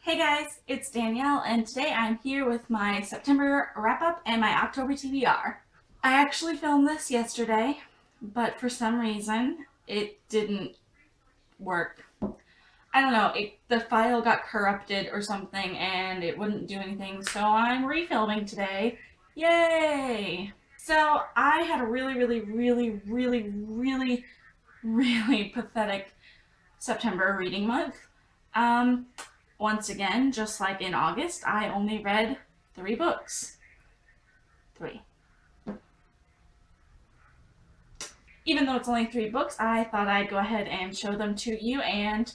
Hey guys, it's Danielle, and today I'm here with my September wrap-up and my October TBR. I actually filmed this yesterday, but for some reason it didn't work. I don't know, the file got corrupted or something and it wouldn't do anything, so I'm refilming today. Yay! So I had a really pathetic September reading month. Um, Once again, just like in August, I only read 3 books. 3. Even though it's only 3 books, I thought I'd go ahead and show them to you and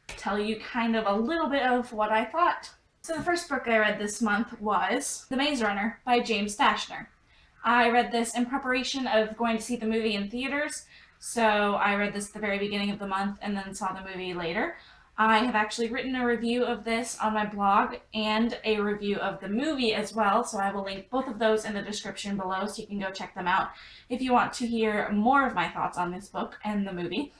tell you kind of a little bit of what I thought. So the first book I read this month was The Maze Runner by James Dashner. I read this in preparation of going to see the movie in theaters, so I read this at the very beginning of the month and then saw the movie later. I have actually written a review of this on my blog and a review of the movie as well, so I will link both of those in the description below so you can go check them out if you want to hear more of my thoughts on this book and the movie.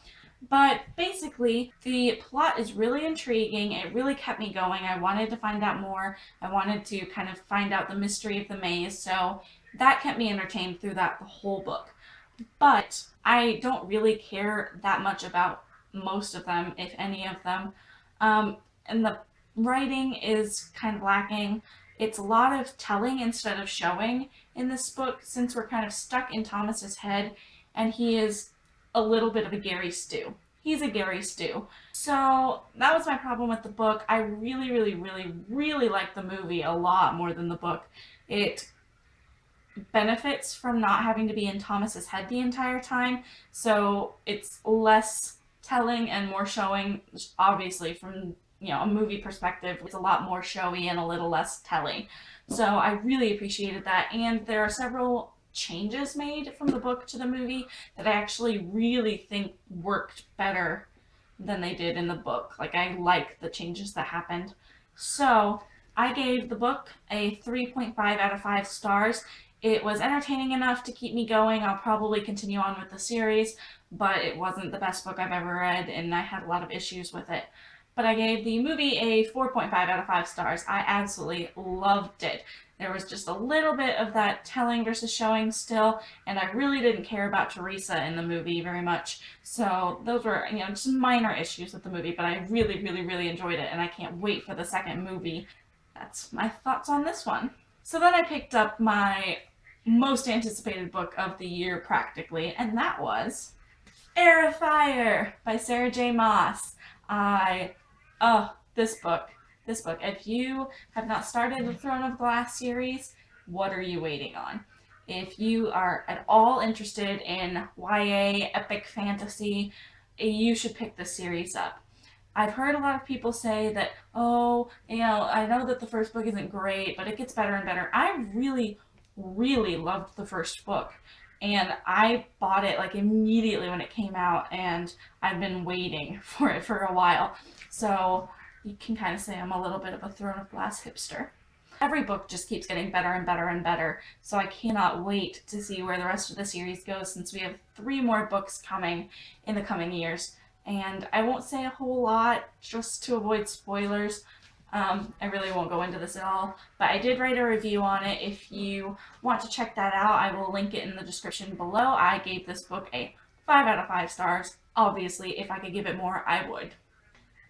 But basically, the plot is really intriguing. It really kept me going. I wanted to find out more. I wanted to kind of find out the mystery of the maze, so that kept me entertained throughout the whole book. But I don't really care that much about most of them, if any of them. And the writing is kind of lacking. It's a lot of telling instead of showing in this book, since we're kind of stuck in Thomas's head, and he is a little bit of a Gary Stew. He's a Gary Stew. So that was my problem with the book. I really like the movie a lot more than the book. It benefits from not having to be in Thomas's head the entire time, so it's less telling and more showing. Obviously, from a movie perspective, it's a lot more showy and a little less telling. So I really appreciated that, and there are several changes made from the book to the movie that I actually really think worked better than they did in the book. Like, I like the changes that happened. So I gave the book a 3.5 out of 5 stars. It was entertaining enough to keep me going. I'll probably continue on with the series, but it wasn't the best book I've ever read, and I had a lot of issues with it. But I gave the movie a 4.5 out of 5 stars. I absolutely loved it. There was just a little bit of that telling versus showing still, and I really didn't care about Teresa in the movie very much. So those were, just minor issues with the movie, but I really enjoyed it, and I can't wait for the second movie. That's my thoughts on this one. So then I picked up my most anticipated book of the year practically, and that was Heir of Fire by Sarah J. Maas. This book. If you have not started the Throne of Glass series, what are you waiting on? If you are at all interested in YA, epic fantasy, you should pick this series up. I've heard a lot of people say that, I know that the first book isn't great, but it gets better and better. I really loved the first book, and I bought it like immediately when it came out, and I've been waiting for it for a while. So you can kind of say I'm a little bit of a Throne of Glass hipster. Every book just keeps getting better and better and better, so I cannot wait to see where the rest of the series goes, since we have 3 more books coming in the coming years. And I won't say a whole lot just to avoid spoilers. I really won't go into this at all, but I did write a review on it. If you want to check that out, I will link it in the description below. I gave this book a 5 out of 5 stars. Obviously, if I could give it more, I would.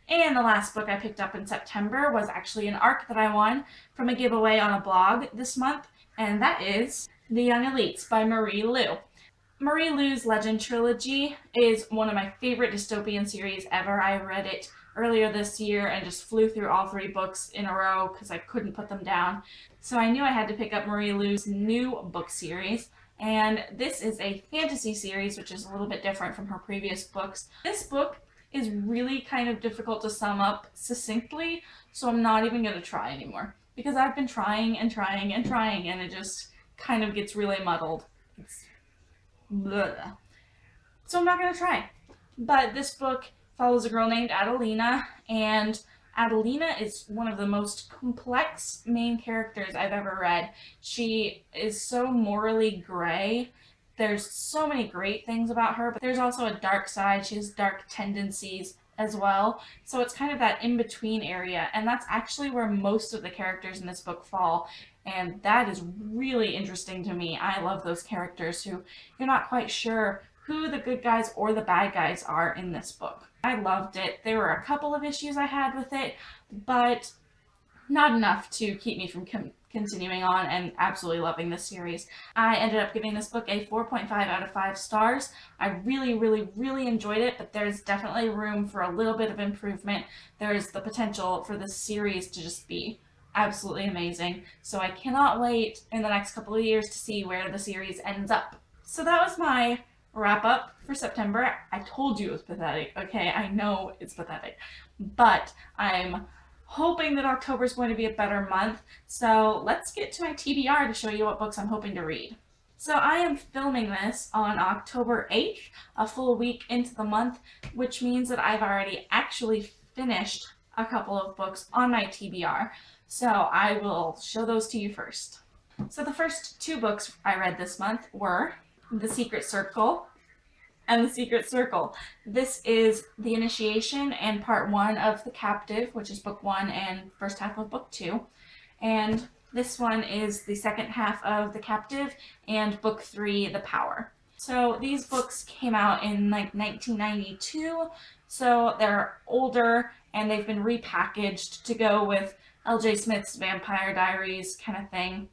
And the last book I picked up in September was actually an ARC that I won from a giveaway on a blog this month, and that is The Young Elites by Marie Lu. Marie Lu's Legend trilogy is one of my favorite dystopian series ever. I read it earlier this year and just flew through all 3 books in a row because I couldn't put them down. So I knew I had to pick up Marie Lu's new book series, and this is a fantasy series, which is a little bit different from her previous books. This book is really kind of difficult to sum up succinctly, so I'm not even going to try anymore, because I've been trying and it just kind of gets really muddled. It's blah. So I'm not going to try. But this book follows a girl named Adelina, and Adelina is one of the most complex main characters I've ever read. She is so morally gray. There's so many great things about her, but there's also a dark side. She has dark tendencies as well. So it's kind of that in-between area, and that's actually where most of the characters in this book fall. And that is really interesting to me. I love those characters who you're not quite sure who the good guys or the bad guys are in this book. I loved it. There were a couple of issues I had with it, but not enough to keep me from continuing on and absolutely loving this series. I ended up giving this book a 4.5 out of 5 stars. I really, really, really enjoyed it, but there's definitely room for a little bit of improvement. There's the potential for this series to just be absolutely amazing. So I cannot wait in the next couple of years to see where the series ends up. So that was my wrap up for September. I told you it was pathetic, okay? I know it's pathetic, but I'm hoping that October is going to be a better month. So let's get to my TBR to show you what books I'm hoping to read. So I am filming this on October 8th, a full week into the month, which means that I've already actually finished a couple of books on my TBR. So I will show those to you first. So the first 2 books I read this month were The Secret Circle and The Secret Circle. This is the initiation and part 1 of The Captive, which is book 1 and first half of book 2. And this one is the second half of The Captive and book 3, The Power. So these books came out in like 1992, so they're older and they've been repackaged to go with L.J. Smith's Vampire Diaries kind of thing.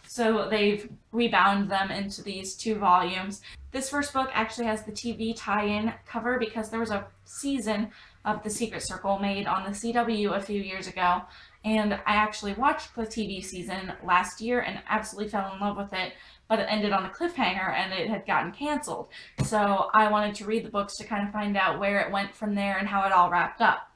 So they've rebound them into these 2 volumes. This first book actually has the TV tie-in cover because there was a season of The Secret Circle made on the CW a few years ago, and I actually watched the TV season last year and absolutely fell in love with it, but it ended on a cliffhanger and it had gotten canceled. So I wanted to read the books to kind of find out where it went from there and how it all wrapped up.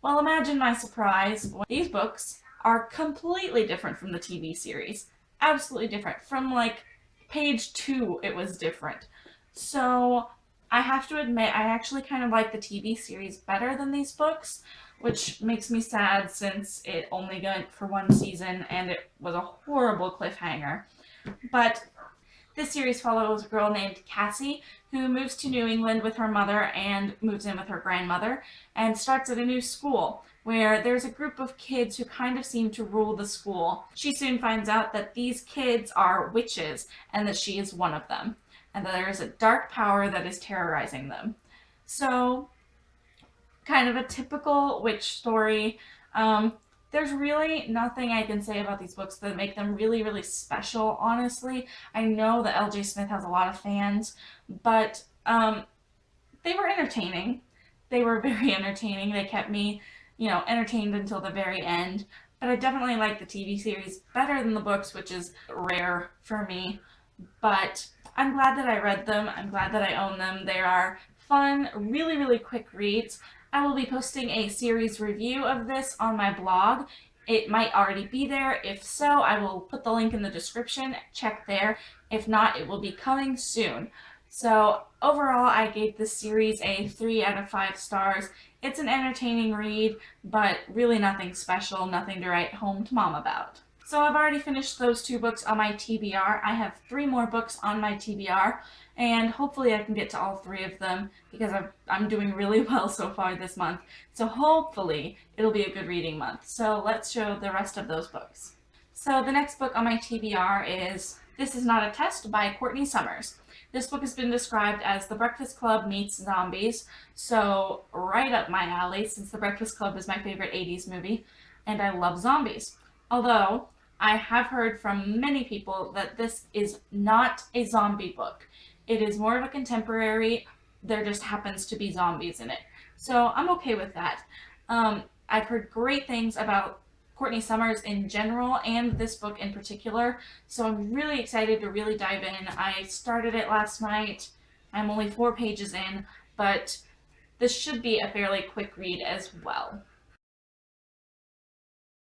Well, imagine my surprise. These books are completely different from the TV series. Absolutely different. From like page 2, it was different. So I have to admit, I actually kind of like the TV series better than these books, which makes me sad since it only went for 1 season and it was a horrible cliffhanger. But this series follows a girl named Cassie who moves to New England with her mother and moves in with her grandmother and starts at a new school where there's a group of kids who kind of seem to rule the school. She soon finds out that these kids are witches and that she is one of them, and that there is a dark power that is terrorizing them. So, kind of a typical witch story. There's really nothing I can say about these books that make them really, really special, honestly. I know that L.J. Smith has a lot of fans, but they were entertaining. They were very entertaining. They kept me, entertained until the very end. But I definitely like the TV series better than the books, which is rare for me. But I'm glad that I read them. I'm glad that I own them. They are fun, really, really quick reads. I will be posting a series review of this on my blog. It might already be there. If so, I will put the link in the description. Check there. If not, it will be coming soon. So overall, I gave this series a 3 out of 5 stars. It's an entertaining read, but really nothing special, nothing to write home to mom about. So I've already finished those 2 books on my TBR. I have 3 more books on my TBR, and hopefully I can get to all 3 of them because I'm doing really well so far this month. So hopefully it'll be a good reading month. So let's show the rest of those books. So the next book on my TBR is This Is Not a Test by Courtney Summers. This book has been described as The Breakfast Club meets zombies, so right up my alley since The Breakfast Club is my favorite 80s movie, and I love zombies. Although, I have heard from many people that this is not a zombie book. It is more of a contemporary, there just happens to be zombies in it. So I'm okay with that. I've heard great things about Courtney Summers in general and this book in particular, so I'm really excited to really dive in. I started it last night. I'm only 4 pages in, but this should be a fairly quick read as well.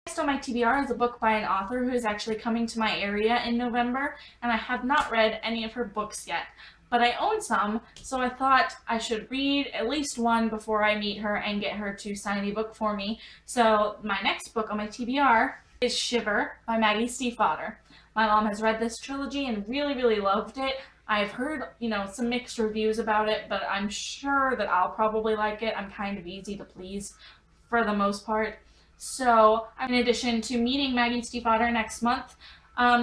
Next on my TBR is a book by an author who is actually coming to my area in November, and I have not read any of her books yet, but I own some, so I thought I should read at least one before I meet her and get her to sign a book for me. So my next book on my TBR is Shiver by Maggie Stiefvater. My mom has read this trilogy and really, really loved it. I've heard, some mixed reviews about it, but I'm sure that I'll probably like it. I'm kind of easy to please for the most part. So, in addition to meeting Maggie Stiefvater next month,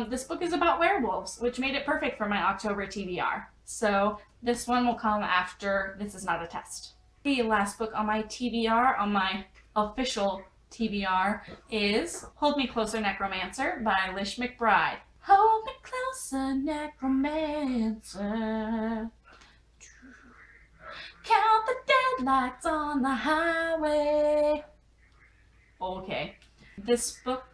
this book is about werewolves, which made it perfect for my October TBR. So, this one will come after This Is Not a Test. The last book on my TBR, on my official TBR, is Hold Me Closer, Necromancer by Lish McBride. Hold me closer, necromancer. Count the deadlights on the highway. Okay. This book,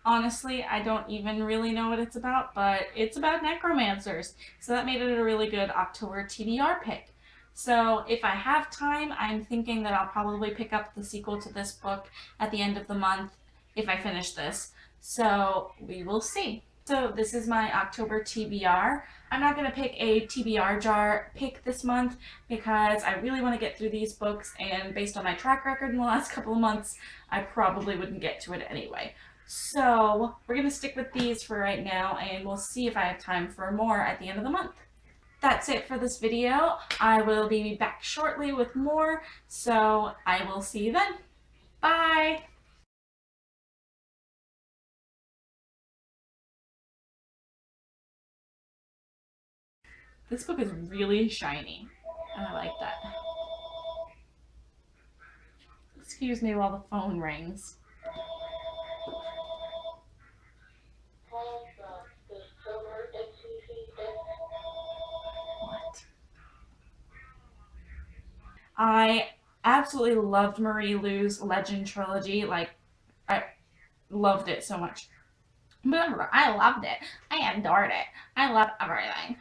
honestly, I don't even really know what it's about, but it's about necromancers. So that made it a really good October TBR pick. So if I have time, I'm thinking that I'll probably pick up the sequel to this book at the end of the month if I finish this. So we will see. So this is my October TBR. I'm not going to pick a TBR jar pick this month because I really want to get through these books, and based on my track record in the last couple of months, I probably wouldn't get to it anyway. So we're going to stick with these for right now, and we'll see if I have time for more at the end of the month. That's it for this video. I will be back shortly with more, so I will see you then. Bye! This book is really shiny, and I like that. Excuse me while the phone rings. What? I absolutely loved Marie Lu's Legend trilogy. Like, I loved it so much. I loved it. I adored it. I love everything.